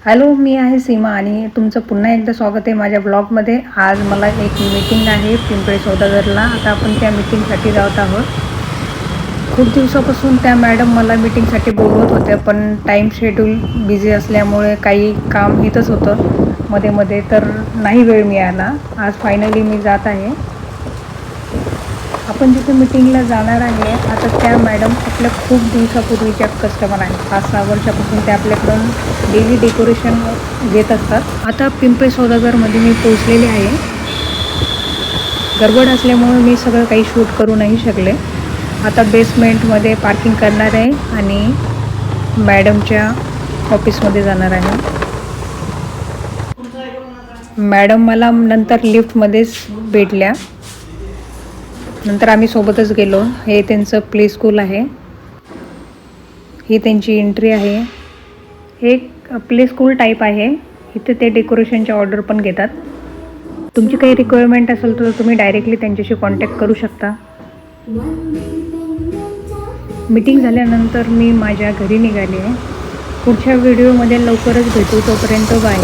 Hello, मी आहे सीमा आणि तुमचं पुन्हा एकदा स्वागत आहे माझ्या ब्लॉगमध्ये. आज मला एक मीटिंग आहे पिंपळे सौदागरला. आता आपण त्या मीटिंगसाठी जात आहोत. खूप दिवसापासून त्या मॅडम मला मीटिंगसाठी बोलवत होत्या, पण टाईम शेड्यूल बिझी असल्यामुळे काही काम येतच होतं मध्ये तर नाही वेळ मिळाला. आज फायनली मी जात आहे. आपण जिथे मीटिंगला जाणार आहे, आता त्या मॅडम आपल्या खूप दिवसापूर्वीच्या कस्टमर आहेत. 5-6 वर्षापासून त्या आपल्याकडून डेली डेकोरेशन घेत असतात. आता पिंपळे सौदागरमध्ये मी पोचलेले आहे. गडबड असल्यामुळे मी सगळं काही शूट करू नाही शकले. आता बेसमेंटमध्ये पार्किंग करणार आहे आणि मॅडमच्या ऑफिसमध्ये जाणार आहे. मॅडम मला नंतर लिफ्टमध्येच भेटल्या. नंतर आम्ही सोबतच गेलो. हे त्यांचं प्ले स्कूल आहे. ही त्यांची एंट्री आहे. हे प्ले स्कूल टाईप आहे. इथे ते डेकोरेशनच्या ऑर्डर पण घेतात. तुमची काही रिक्वायरमेंट असेल तर तुम्ही डायरेक्टली त्यांच्याशी कॉन्टॅक्ट करू शकता. मीटिंग झाल्यानंतर मी माझ्या घरी निघाले आहे. पुढच्या व्हिडिओमध्ये लवकरच भेटू. तोपर्यंत बाय.